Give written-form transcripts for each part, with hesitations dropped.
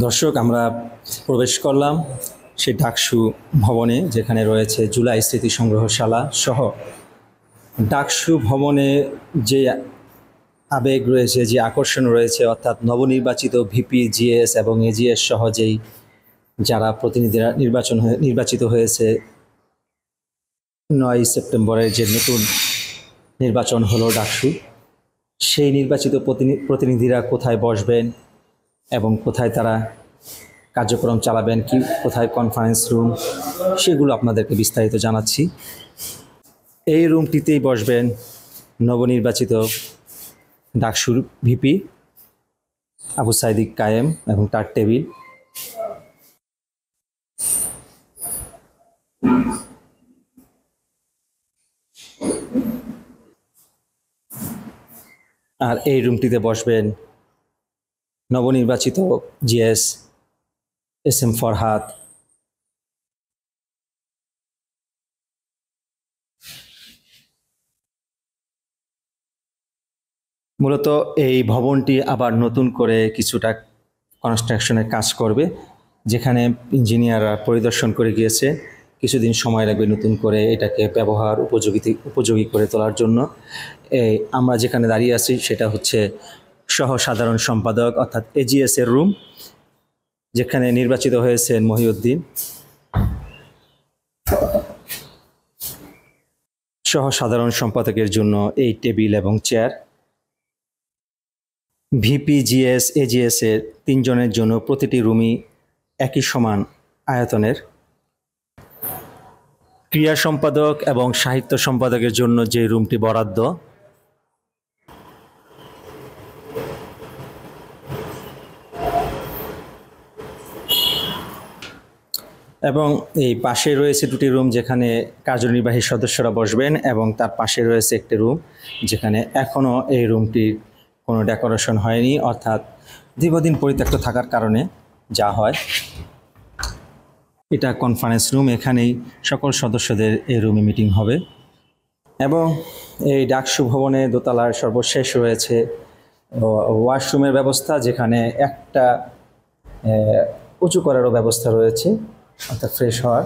দর্শক, আমরা প্রবেশ করলাম সেই ডাকসু ভবনে, যেখানে রয়েছে জুলাই স্মৃতি সংগ্রহশালা সহ ডাকসু ভবনে যে আবেগ রয়েছে, যে আকর্ষণ রয়েছে, অর্থাৎ নবনির্বাচিত ভিপি, জিএস এবং এজিএস সহ যেই যারা প্রতিনিধিরা নির্বাচিত হয়েছে 9 সেপ্টেম্বরের যে নতুন নির্বাচন হলো ডাকসু, সেই নির্বাচিত প্রতিনিধিরা কোথায় বসবেন এবং কোথায় তারা কার্যক্রম চালাবেন, কি কোথায় কনফারেন্স রুম, সেগুলো আপনাদেরকে বিস্তারিত জানাচ্ছি। এই রুমটিতেই বসবেন নবনির্বাচিত ডাকসুর ভিপি আবু সাইদ কায়েম এবং তার টেবিল। আর এই রুমটিতে বসবেন নবনির্বাচিত জিএস এস এম ফরহাদ, মূলত এই ভবনটি আবার নতুন করে কিছুটা কনস্ট্রাকশনের কাজ করবে, যেখানে ইঞ্জিনিয়াররা পরিদর্শন করে গিয়েছে। কিছুদিন সময় লাগবে নতুন করে এটাকে ব্যবহার উপযোগী করে তোলার জন্য। আমরা যেখানে দাঁড়িয়ে আছি সেটা হচ্ছে সহ সাধারণ সম্পাদক অর্থাৎ এজিএস এর রুম, যেখানে নির্বাচিত হয়েছেন মহিউদ্দিন। সহ সাধারণ সম্পাদকের জন্য এই টেবিল এবং চেয়ার। ভিপি, জিএস, এজিএস এর 3 জনের জন্য প্রতিটি রুমই একই সমান আয়তনের। ক্রীড়া সম্পাদক এবং সাহিত্য সম্পাদকের জন্য যে রুমটি বরাদ্দ, এবং এই পাশে রয়েছে 2টি রুম যেখানে কার্যনির্বাহী সদস্যরা বসবেন, এবং তার পাশে রয়েছে একটি রুম যেখানে এখনও এই রুমটির কোনো ডেকোরেশন হয়নি, অর্থাৎ দীর্ঘদিন পরিত্যক্ত থাকার কারণে যা হয়। এটা কনফারেন্স রুম, এখানেই সকল সদস্যদের এই রুমে মিটিং হবে। এবং এই ডাকসু ভবনে দোতলার সর্বশেষ রয়েছে ওয়াশরুমের ব্যবস্থা, যেখানে একটা উঁচু করারও ব্যবস্থা রয়েছে, অর্থাৎ ফ্রেশ হওয়ার।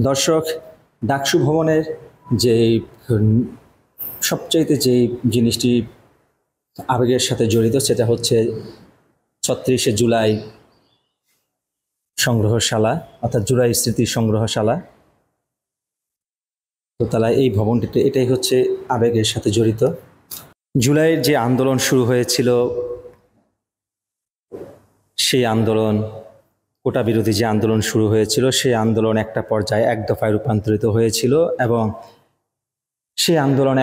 দর্শক, ডাকসু ভবনের যে সবচাইতে যে জিনিসটি আবেগের সাথে জড়িত সেটা হচ্ছে 36শে জুলাই সংগ্রহশালা, অর্থাৎ জুলাই স্মৃতি সংগ্রহশালা দোতলায় এই ভবনটিতে। এটাই হচ্ছে আবেগের সাথে জড়িত। জুলাইয়ের যে আন্দোলন শুরু হয়েছিল, সেই আন্দোলন, কোটা বিরোধী যে আন্দোলন শুরু হয়েছিল, সেই আন্দোলন একটা পর্যায়ে এক দফায় রূপান্তরিত হয়েছিল, এবং সেই আন্দোলন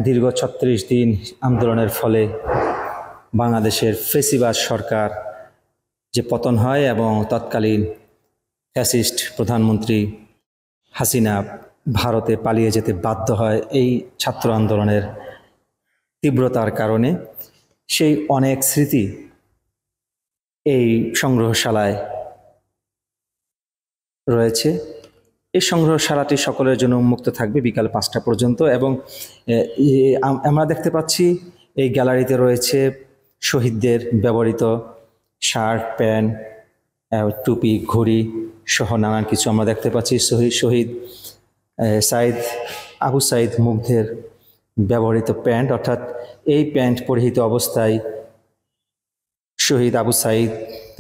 দীর্ঘ 36 দিন আন্দোলনের ফলে বাংলাদেশের ফ্যাসিবাদ সরকার যে পতন হয় এবং তৎকালীন ফ্যাসিস্ট প্রধানমন্ত্রী হাসিনা ভারতে পালিয়ে যেতে বাধ্য হয় এই ছাত্র আন্দোলনের তীব্রতার কারণে। সেই অনেক স্মৃতি এই সংগ্রহশালায় রয়েছে। এই সংগ্রহশালাটি সকলের জন্য উন্মুক্ত থাকবে বিকাল 5টা পর্যন্ত। এবং আমরা দেখতে পাচ্ছি এই গ্যালারিতে রয়েছে শহীদদের ব্যবহৃত শার্ট, প্যান্ট, টুপি, ঘড়ি সহ নানান কিছু আমরা দেখতে পাচ্ছি। শহীদ আবু সাইদ মুগ্ধের ব্যবহৃত প্যান্ট, অর্থাৎ এই প্যান্ট পরিহিত অবস্থায় শহীদ আবু সাইদ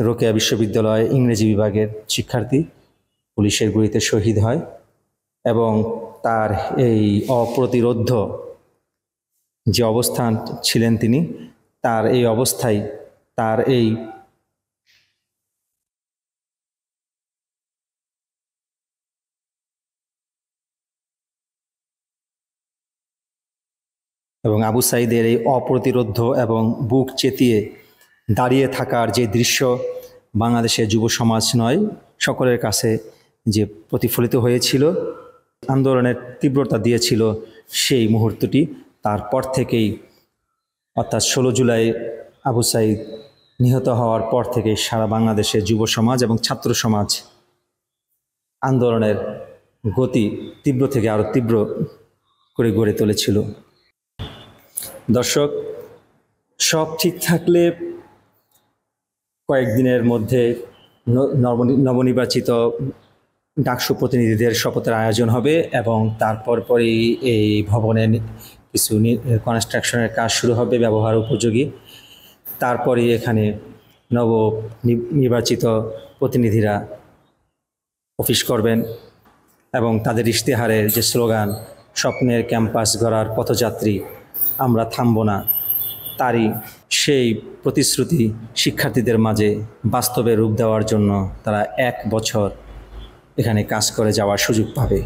রোকেয়া বিশ্ববিদ্যালয় ইংরেজি বিভাগের শিক্ষার্থী পুলিশের গুলিতে শহীদ হয়, এবং তার এই অপ্রতিরোধ্য যে অবস্থান ছিলেন তিনি, তার এই অবস্থায় তার এই এবং আবু সাইদের এই অপ্রতিরোধ্য এবং বুক চেতিয়ে দাঁড়িয়ে থাকার যে দৃশ্য বাংলাদেশের যুব সমাজ নয় সকলের কাছে যে প্রতিফলিত হয়েছিল, আন্দোলনের তীব্রতা দিয়েছিল সেই মুহূর্তটি, তারপর থেকেই অর্থাৎ 16 জুলাই আবু সাইদ নিহত হওয়ার পর থেকে সারা বাংলাদেশের যুব সমাজ এবং ছাত্র সমাজ আন্দোলনের গতি তীব্র থেকে আরও তীব্র করে গড়ে তুলেছিল। দর্শক, সব ঠিক থাকলে কয়েকদিনের মধ্যে নবনির্বাচিত ডাকসু প্রতিনিধিদের শপথের আয়োজন হবে এবং তারপরই এই ভবনের কিছু কনস্ট্রাকশনের কাজ শুরু হবে ব্যবহার উপযোগী। তারপরে এখানে নির্বাচিত প্রতিনিধিরা অফিস করবেন এবং তাদের ইশতেহারের যে স্লোগান স্বপ্নের ক্যাম্পাস গড়ার পথযাত্রী আমরা থামব না, তারই সেই প্রতিশ্রুতি শিক্ষার্থীদের মাঝে বাস্তবে রূপ দেওয়ার জন্য তারা 1 বছর এখানে কাজ করে যাওয়ার সুযোগ পাবে।